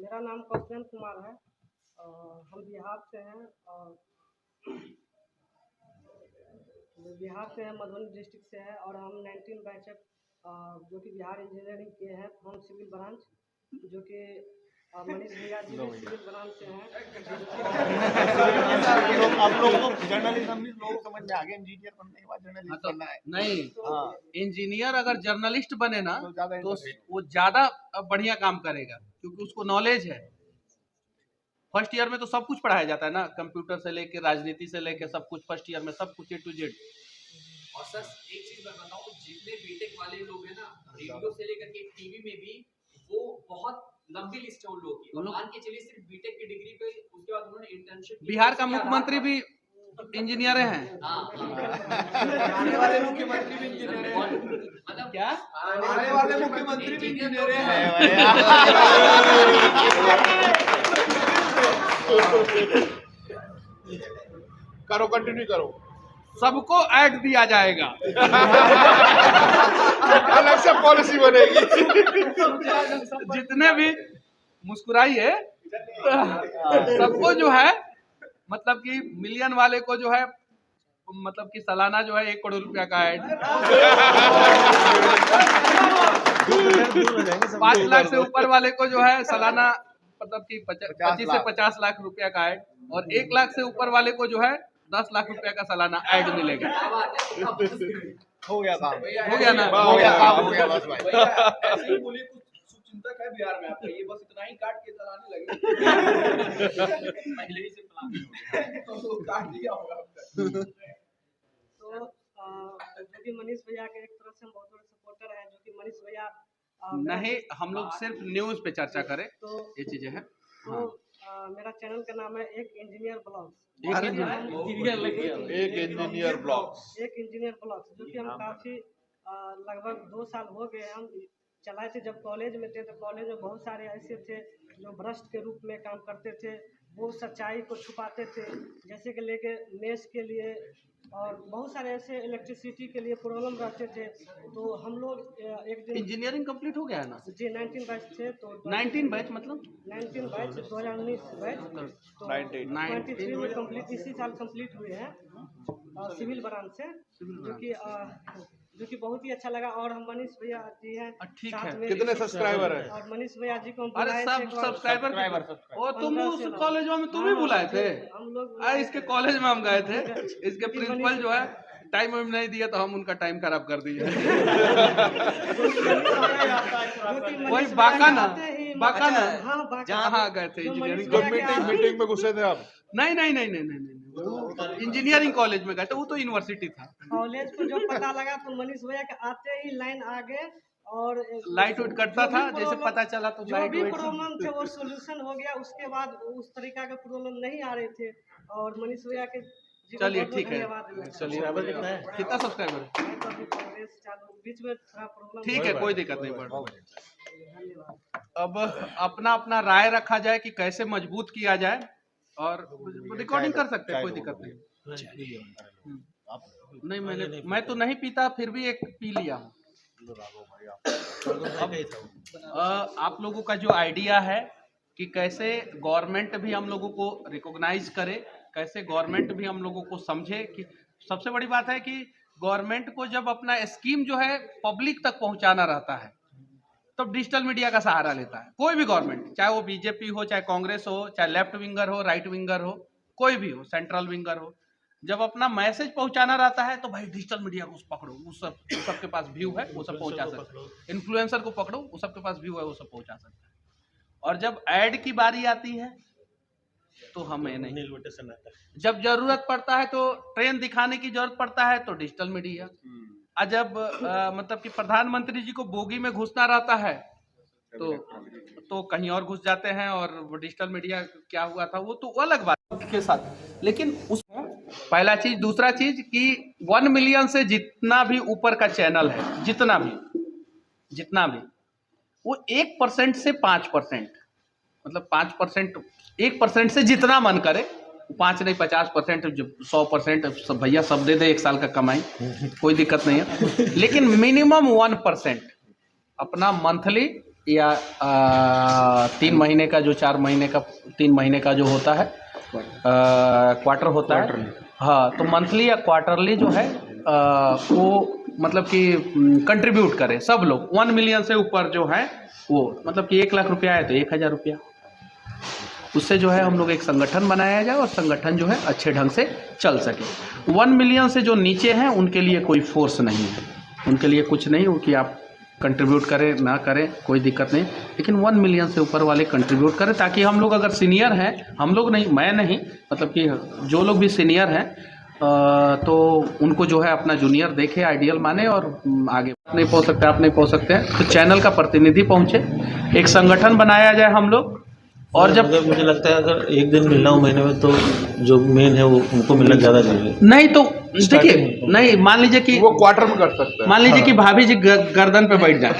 मेरा नाम कौशल कुमार है। हम बिहार से हैं और मधुबनी डिस्ट्रिक्ट से है और हम 19 बैच जो कि बिहार इंजीनियरिंग के हैं फ्रॉम सिविल ब्रांच, जो कि मनीष भैया जी भी सिविल ब्रांच से हैं। आप लोगों को जर्नलिज्म लोग समझ में आ गए, इंजीनियर बनने के बाद जर्नलिस्ट बनना है। नहीं, इंजीनियर अगर जर्नलिस्ट बने ना तो वो ज्यादा बढ़िया काम करेगा, क्योंकि उसको नॉलेज है। फर्स्ट ईयर में तो सब कुछ पढ़ाया जाता है ना, कंप्यूटर से लेके राजनीति से लेके सब कुछ फर्स्ट ईयर में, सब कुछ A to Z। और सर एक चीज मैं बताऊं, जितने बीटेक वाले लोग हैं ना, रेडियो से लेकर के टीवी में भी, वो बहुत लंबी लिस्ट है उन लोगों की। मान के चलिए सिर्फ बीटेक की डिग्री पे, उसके बाद उन्होंने इंटर्नशिप। बिहार का मुख्यमंत्री भी इंजीनियर हैं। आने वाले मुख्यमंत्री भी इंजीनियर हैं। मतलब क्या आने वाले मुख्यमंत्री भी इंजीनियर हैं। करो, कंटिन्यू करो। सबको ऐड दिया जाएगा। अलग से पॉलिसी बनेगी। जितने भी मुस्कुराइए, सबको जो है मतलब कि मिलियन वाले को जो है मतलब कि सालाना जो है 1 करोड़ रुपया का ऐड, 5 लाख से ऊपर वाले को जो है सालाना मतलब कि 25 से 50 लाख रुपया का ऐड, और 1 लाख से ऊपर वाले को जो है 10 लाख रुपया का सालाना ऐड मिलेगा। हो गया काम, हो गया ना? हो गया काम, हो गया बस भाई। ऐसे ही बोलिए, कुछ शुभचिंतक है बिहार में आपका, ये बस इतना ही काट के चलाने लगे। पहले ही से प्लान तो काट दिया होगा आपका। तो जो कि मनीष भैया के एक तरफ से हम बहुत बड़े सपोर्टर हैं, जो कि मनीष भैया नहीं, हम लोग सिर्फ न्यूज पे चर्चा करें, तो ये चीजें हैं। तो मेरा चैनल का नाम है एक इंजीनियर ब्लॉग्स। एक इंजीनियर ब्लॉग्स, जो कि हम काफ़ी लगभग 2 साल हो गए हम चलाए थे। जब कॉलेज में थे तो कॉलेज में बहुत सारे ऐसे थे जो भ्रष्ट के रूप में काम करते थे, वो सच्चाई को छुपाते थे, जैसे कि लेके मेस के लिए और बहुत सारे ऐसे इलेक्ट्रिसिटी के लिए प्रॉब्लम रहते थे। तो हम लोग एक दिन इंजीनियरिंग कंप्लीट हो गया है ना जी 19 बैच थे, तो 19 बैच मतलब 19 बैच 2019 बैच, तो 23 में कंप्लीट, इसी साल कंप्लीट हुए हैं सिविल ब्रांच से, जो कि बहुत ही अच्छा लगा। और हम मनीष भैया जी हैं ठीक साथ है। में, कितने सब्सक्राइबर हैं? और मनीष भैया जी को हम अरे बुलाए थे सब एक बार। सब्सक्राइबर ओ तुम उस कॉलेज में तुम ही बुलाए थे? हम लोग इसके कॉलेज में हम गए थे, इसके प्रिंसिपल जो है टाइम वाइम नहीं दिया तो हम उनका टाइम खराब कर दिए। वही बाका ना जहाँ गए थे इंजीनियरिंग मीटिंग में घुसे थे आप? नहीं, इंजीनियरिंग कॉलेज में गए थे, वो तो यूनिवर्सिटी था। कॉलेज को जब पता लगा तो मनीष भैया के आते ही लाइन आ गए और लाइट उट कटता था, जैसे पता चला तो जो लाइट भी वाइट प्रॉब्लम थे वो सोल्यूशन हो गया। उसके बाद उस तरीका के प्रॉब्लम नहीं आ रहे थे और मनीष भैया के चलिए ठीक है, चलिए कितना सब्सक्राइबर है? बीच में थोड़ा प्रॉब्लम, ठीक है, कोई दिक्कत नहीं पड़। अब अपना अपना राय रखा जाए कि कैसे मजबूत किया जाए, और रिकॉर्डिंग कर सकते हैं, कोई दिक्कत नहीं। नहीं, मैं तो नहीं पीता, फिर भी एक पी लिया हूँ। आप लोगों का जो आइडिया है कि कैसे गवर्नमेंट भी हम लोगों को रिकॉग्नाइज करे, कैसे गवर्नमेंट भी हम लोगों को समझे, कि सबसे बड़ी बात है कि गवर्नमेंट को जब अपना स्कीम जो है पब्लिक तक पहुंचाना रहता है तो डिजिटल मीडिया का सहारा लेता है। कोई भी गवर्नमेंट, चाहे वो बीजेपी हो, चाहे कांग्रेस हो, चाहे लेफ्ट विंगर हो, राइट विंगर हो, कोई भी हो, सेंट्रल विंगर हो, जब अपना मैसेज पहुंचाना रहता है तो भाई डिजिटल मीडिया को पकड़ो, वो सबके पास व्यू है, वो सब पहुंचा सकते हैं। इन्फ्लुएंसर को पकड़ो, वो सबके पास व्यू है, वो सब पहुंचा सकते हैं। और जब ऐड की बारी आती है तो हमें नहीं, जब जरूरत पड़ता है तो ट्रेन दिखाने की जरूरत पड़ता है तो डिजिटल मीडिया, और जब मतलब कि प्रधानमंत्री जी को बोगी में घुसना रहता है तो कहीं और घुस जाते हैं, और डिजिटल मीडिया क्या हुआ था वो तो अलग बात के साथ। लेकिन उस पहला चीज, दूसरा चीज कि 1 मिलियन से जितना भी ऊपर का चैनल है, जितना भी वो 1% से 5%, मतलब 5%, 1% से जितना मन करे, 5 नहीं 50%, 100%, सब भैया सब दे दे 1 साल का कमाई, कोई दिक्कत नहीं है। लेकिन मिनिमम 1% अपना मंथली या 3 महीने का जो 4 महीने का 3 महीने का जो होता है क्वार्टर होता है। हाँ, तो मंथली या क्वार्टरली जो है वो मतलब कि कंट्रीब्यूट करें सब लोग। 1 मिलियन से ऊपर जो है वो मतलब कि 1 लाख रुपया है तो 1,000 रुपया, उससे जो है हम लोग एक संगठन बनाया जाए और संगठन जो है अच्छे ढंग से चल सके। 1 मिलियन से जो नीचे हैं उनके लिए कोई फोर्स नहीं है, उनके लिए कुछ नहीं हो कि आप कंट्रीब्यूट करें ना करें कोई दिक्कत नहीं, लेकिन 1 मिलियन से ऊपर वाले कंट्रीब्यूट करें ताकि हम लोग अगर सीनियर हैं, हम लोग नहीं, मैं नहीं, मतलब कि जो लोग भी सीनियर हैं तो उनको जो है अपना जूनियर देखे, आइडियल माने और आगे नहीं पहुंच सकते, आप नहीं पहुंच सकते हैं तो चैनल का प्रतिनिधि पहुंचे, एक संगठन बनाया जाए हम लोग। और जब मुझे लगता है अगर एक दिन मिलना हो महीने में तो जो मेन है वो उनको मिलना ज़्यादा जरूरी है। नहीं तो देखिए, नहीं मान लीजिए कि वो क्वार्टर में कर सकते हैं। मान लीजिए कि भाभी जी गर्दन पे बैठ जाए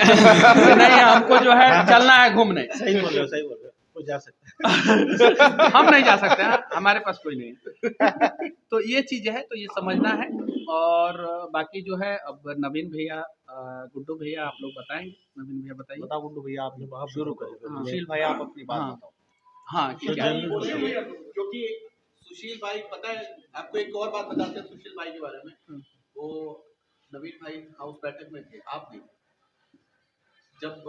नहीं हमको जो है चलना है घूमने। सही बोल रहे हो, सही बोल रहे हो, कोई जा सकता है हम नहीं जा सकते हैं, हमारे पास कोई नहीं है तो ये चीज़ है, तो ये समझना है। और बाकी जो है अब नवीन भैया, गुड्डू भैया आप लोग बताएंगे। नवीन भैया बताइए। बताओ गुड्डू भैया, आप शुरू करें। हाँ। सुशील भाई आप अपनी बात हाँ। बताओ। हाँ ठीक है। क्योंकि सुशील भाई, पता है आपको एक और बात बताते हैं सुशील भाई के बारे में। वो नवीन भाई हाउस बैठक में थे, आप नहीं। जब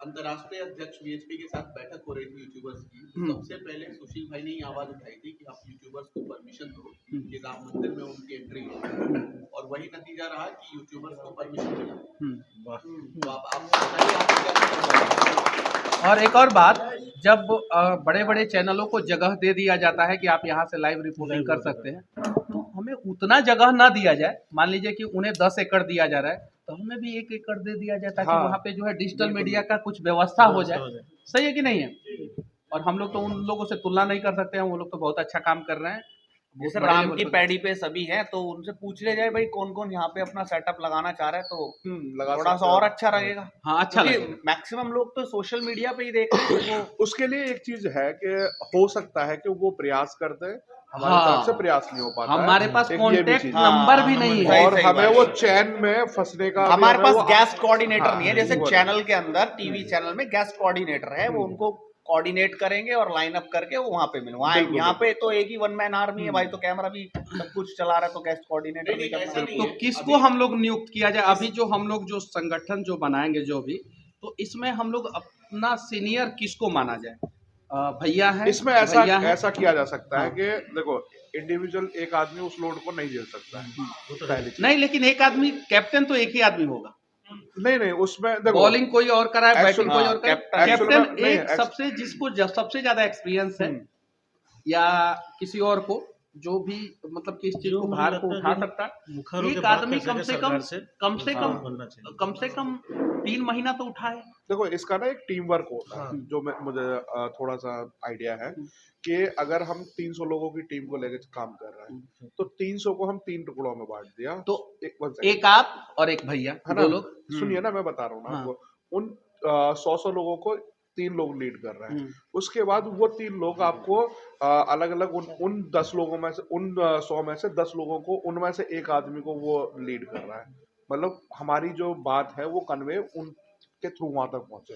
अंतर्राष्ट्रीय अध्यक्ष बीएचपी के साथ बैठक हो रही थी यूट्यूबर्स की, सबसे पहले सुशील भाई ने ही आवाज उठाई थी कि आप यूट्यूबर्स को परमिशन दो कि राम मंदिर में उनकी एंट्री हो, और वही नतीजा रहा कि यूट्यूबर्स को परमिशन मिला। तो आप बताइए आप क्या कहना। और एक और बात, जब बड़े बड़े चैनलों को जगह दे दिया जाता है कि आप यहाँ से लाइव रिपोर्टिंग कर सकते हैं, तो हमें उतना जगह ना दिया जाए। मान लीजिए कि उन्हें 10 एकड़ दिया जा रहा है तो हमें भी 1 एकड़ दे दिया जाए ताकि वहाँ पे जो है डिजिटल मीडिया का कुछ व्यवस्था हो जाए। सही है कि नहीं है? और हम लोग तो उन लोगों से तुलना नहीं कर सकते हैं, वो लोग तो बहुत अच्छा काम कर रहे हैं। जैसे राम की पैड़ी पे सभी हैं, तो उनसे पूछ ले जाए भाई कौन कौन यहाँ पे अपना सेटअप लगाना चाह रहा है, तो थोड़ा सा और अच्छा रहेगा। हाँ, अच्छा लगेगा। मैक्सिमम लोग तो सोशल मीडिया पे ही देख रहे हैं। वो उसके लिए एक चीज है कि हो सकता है कि वो प्रयास करते हैं, हमारे हाँ। तरफ से प्रयास नहीं हो पाता है। हमारे पास एक ये भी कॉन्टेक्ट चीज नंबर भी हाँ, नहीं सही- है और सही हमें बात वो है। चैन में फंसने का हमारे पास वो- गेस्ट कोऑर्डिनेटर नहीं है। जैसे वो- चैनल के अंदर टीवी चैनल में गेस्ट कोऑर्डिनेटर है, वो उनको कोऑर्डिनेट करेंगे और लाइन अप करके वो वहाँ पे मिलवाएंगे। यहाँ पे तो एक ही 1 मैन आर्मी है भाई, तो कैमरा भी सब कुछ चला रहा है, तो गेस्ट कोऑर्डिनेटर भी करना है। तो किसको हम लोग नियुक्त किया जाए? अभी जो हम लोग जो संगठन जो बनाएंगे जो भी, तो इसमें हम लोग अपना सीनियर किसको माना जाए? भैया है, इसमें भैया है। ऐसा किया जा सकता है हाँ। कि देखो इंडिविजुअल एक आदमी उस लोड को नहीं झेल सकता है, पहली चीज। नहीं, लेकिन एक आदमी कैप्टन तो एक ही आदमी होगा। नहीं उसमें देखो बॉलिंग कोई और कराए, बैटिंग Actually, कोई हाँ, और कराए। actually कैप्टन नहीं, एक सबसे जिसको सबसे ज्यादा एक्सपीरियंस है या किसी और को जो भी मतलब कि इस चीज को भार को उठा सकता है, एक आदमी कम से कम 3 महीना तो उठाए। देखो इसका ना एक टीम वर्क होता है, जो मुझे थोड़ा सा आइडिया है कि अगर हम 300 लोगों की टीम को लेकर काम कर रहे हैं तो 300 को हम 3 टुकड़ों में बांट दिया, तो एक एक आप और एक भैया, है दो ना? लोग। सुनिए ना, मैं बता रहा हूँ ना हाँ। आपको। उन 100 लोगों को 3 लोग लीड कर रहे हैं। उसके बाद वो 3 लोग आपको अलग अलग उन 10 लोगों में से, उन 100 में से 10 लोगों को, उनमें से एक आदमी को वो लीड कर रहा है। मतलब हमारी जो बात है वो कन्वे उनके थ्रू वहां तक पहुंचे।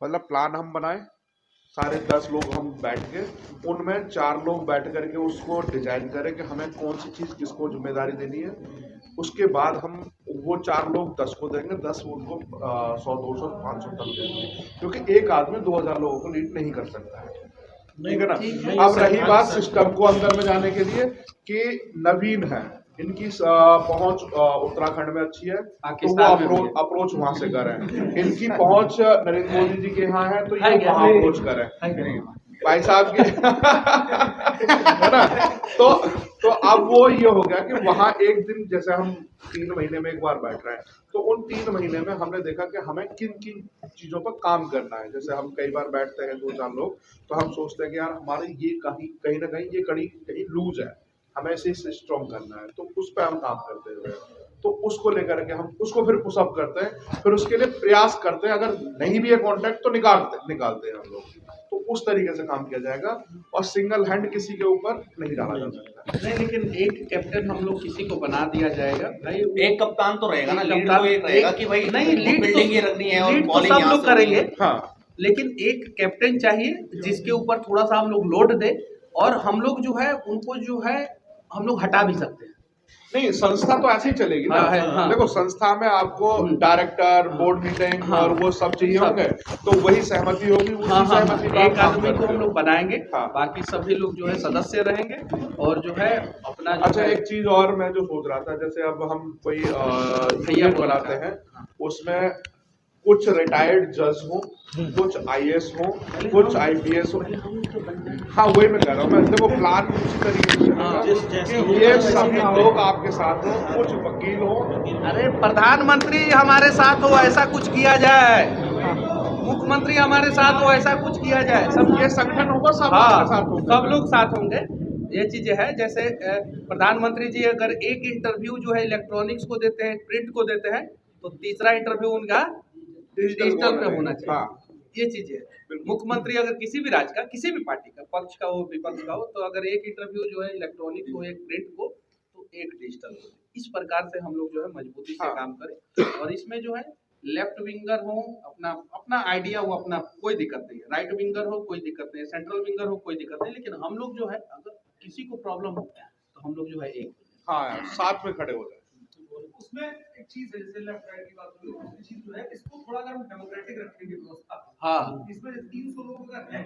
मतलब प्लान हम बनाए, सारे 10 लोग हम बैठ के, उनमें 4 लोग बैठ करके उसको डिजाइन करें कि हमें कौन सी चीज किसको जिम्मेदारी देनी है। उसके बाद हम वो 4 लोग 10 को देंगे, 10 उनको 100, 200, 500 तक देंगे, क्योंकि एक आदमी 2000 लोगों को लीड नहीं कर सकता है। ठीक है ना? अब रही बात सिस्टम को अंदर में जाने के लिए कि नवीन है, इनकी पहुंच उत्तराखंड में अच्छी है तो वो अप्रोच वहां से करें। इनकी पहुंच नरेंद्र मोदी जी के यहाँ है तो ये वहां अप्रोच करें भाई साहब के है ना? तो अब वो ये हो गया कि वहां एक दिन, जैसे हम 3 महीने में एक बार बैठ रहे हैं, तो उन 3 महीने में हमने देखा कि हमें किन किन चीजों पर काम करना है। जैसे हम कई बार बैठते हैं 2-4 लोग, तो हम सोचते हैं कि यार हमारे ये कहीं ना कहीं ये कहीं लूज है, हमें इसे स्ट्रॉन्ग करना है, तो उस पर हम काम करते हुए, तो उसको लेकर के हम उसको फिर पुशअप करते हैं, फिर उसके लिए प्रयास करते हैं। अगर नहीं भी है कॉन्टैक्ट तो निकालते हैं हम लोग। तो उस तरीके से काम किया जाएगा और सिंगल हैंड किसी के ऊपर नहीं डाला जा सकता। नहीं, लेकिन एक कैप्टन हम लोग किसी को बना दिया जाएगा भाई, एक कप्तान तो रहेगा ना, एक लीड कप्तान तो एक रहेगा कि भाई नहीं, लीड फील्डिंग ये रखनी है और लीड तो बॉलिंग सब यहाँ लोग से होनी करेंगे, है। हाँ, लेकिन एक कैप्टन चाहिए जिसके ऊपर थोड़ा सा हम लोग लोड दे, और हम लोग जो है उनको जो है हम लोग हटा भी सकते हैं। नहीं संस्था तो ऐसे ही चलेगी ना। हाँ। देखो संस्था में आपको डायरेक्टर, बोर्ड मीटिंग हाँ। और वो सब चाहिए होंगे, तो वही सहमति होगी, उसी हाँ, सहमति पर एक आप काम आदमी को करते हम हो। लोग बनाएंगे, हाँ। बाकी सभी लोग जो है सदस्य रहेंगे और जो है अपना जो अच्छा, है, एक चीज और मैं जो सोच रहा था, जैसे अब हम कोई भैया यूनियन बनाते हैं, उसमें कुछ रिटायर्ड जज हो, कुछ आईएएस हो, कुछ आईपीएस हो। हाँ, वही मैं कह रहा हूँ। मैं देखो प्लान उसी तरीके से चलेगा। ये सभी लोग आपके साथ हो, कुछ वकील हो। अरे प्रधानमंत्री हमारे साथ हो ऐसा कुछ किया जाए, मुख्यमंत्री हमारे साथ हो ऐसा कुछ किया जाए, सब ये संगठन होगा, सब हाँ, आपके साथ होंगे। सब लोग साथ होंगे। ये चीजें है, जैसे प्रधानमंत्री जी अगर एक इंटरव्यू जो है इलेक्ट्रॉनिक्स को देते हैं, प्रिंट को देते हैं, तो तीसरा इंटरव्यू उनका डिजिटल पे होना चाहिए। हाँ। ये चीजें है। मुख्यमंत्री अगर किसी भी राज्य का, किसी भी पार्टी का, पक्ष का हो विपक्ष का हो, तो अगर एक इंटरव्यू जो है इलेक्ट्रॉनिक हो, एक प्रिंट हो, तो एक डिजिटल हो। इस प्रकार से हम लोग जो है मजबूती से हाँ। काम करें, और इसमें जो है लेफ्ट विंगर हो, अपना अपना आइडिया हो, अपना कोई दिक्कत नहीं है, राइट विंगर हो कोई दिक्कत नहीं है, सेंट्रल विंगर हो कोई दिक्कत नहीं, लेकिन हम लोग जो है अगर किसी को प्रॉब्लम हो तो हम लोग जो है एक हाँ, साथ में खड़े हो जाए। उसमें एक चीज है, जैसे लेफ्ट राइट की बात हुई, दूसरी चीज जो है इसको थोड़ा अगर हम डेमोक्रेटिक रखेंगे व्यवस्था, हाँ। इसमें 300 लोग अगर हैं,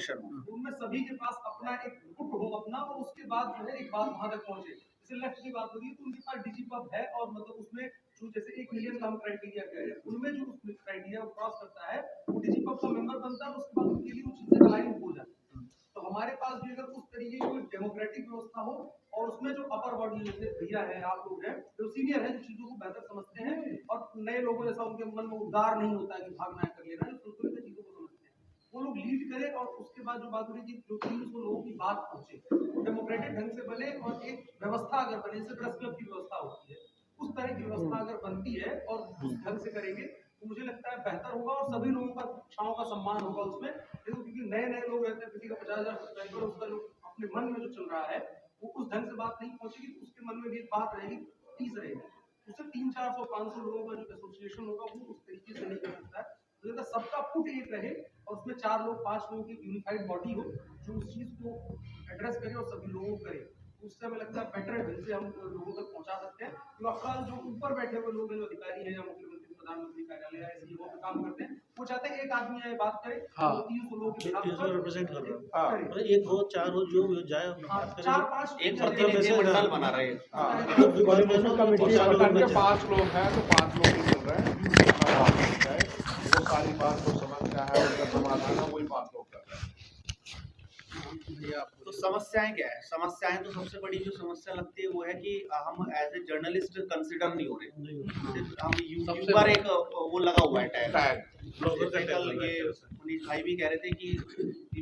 उनमें सभी के पास अपना एक फुट हो अपना, और उसके बाद जो है एक बात वहां तक पहुंचे। जैसे लेफ्ट की बात होगी तो उनके पास डिजिपब है, और मतलब उसमें जो जैसे 1 मिलियन का हम क्राइटेरिया कह रहे हैं, उनमें जो क्राइटेरिया क्रॉस करता है वो डिजिपब का मेंबर बनता है, और उसके बाद उनके लिए वो चीजें अलाइन हो जाती है। तो हमारे पास भी अगर उस तरीके की डेमोक्रेटिक व्यवस्था हो, और उसमें जो अपर बॉडी जैसे भैया है, आप लोग हैं जो सीनियर हैं, जो चीजों को बेहतर समझते हैं, और नए लोगों जैसा उनके मन में उद्गार नहीं होता है कि भागना है कर लेना है, जो संतुलित चीजों को समझते हैं, वो लोग लीड करें, और उसके बाद जो बात हो रही है जो 300 लोगों की बात पहुंचे, डेमोक्रेटिक ढंग से बने, और एक व्यवस्था अगर बने, जैसे प्रेस क्लब की व्यवस्था होती है, उस तरह की व्यवस्था अगर बनती है और उस ढंग से करेंगे, तो मुझे लगता है बेहतर होगा, और सभी लोगों का इच्छाओं का सम्मान होगा उसमें। क्योंकि नए नए लोग रहते हैं, किसी का 50,000 सब्सक्राइबर, उसका जो अपने मन में जो चल रहा है वो उस ढंग से बात नहीं पहुंचेगी, तो उसके मन में भी एक बात रहेगी, पीस रहेगी, उससे 300-400-500 लोगों का जो एसोसिएशन होगा वो उस तरीके से नहीं कर सकता है। तो सबका फुट एक रहे, और उसमें 4 लोग 5 लोगों की यूनिफाइड बॉडी हो जो उस चीज को एड्रेस करे और सभी लोगों को करे, उससे हमें लगता है बेटर ढंग से हम लोगों तक पहुंचा सकते हैं। तो अफराल जो ऊपर बैठे हुए लोग हैं, जो अधिकारी हैं, या मुख्यमंत्री प्रधानमंत्री कार्यालय या ऐसी जगहों पे काम करते हैं, वो चाहते हैं एक आदमी आए बात करे, हाँ। 300 लोगों के रिप्रेजेंट कर रहा हाँ। है, एक हो, चार हो, जो भी हो जाए, अपनी बात करें। 4-5 एक प्रतिनिधि मंडल बना रहे हैं। संगठन के 5 लोग हैं, तो 5 लोग ही मिल रहे हैं, वो सारी बात जो समस्या है उनका समाधान है, वही 5 लोग कर रहे हैं। तो समस्याएं क्या है? समस्याएं तो सबसे बड़ी जो समस्या लगती है वो है कि हम एज ए जर्नलिस्ट कंसिडर नहीं हो रहे। सिर्फ हम यूट्यूबर एक वो लगा हुआ है टैग। कल ये मनीष भाई भी कह रहे थे कि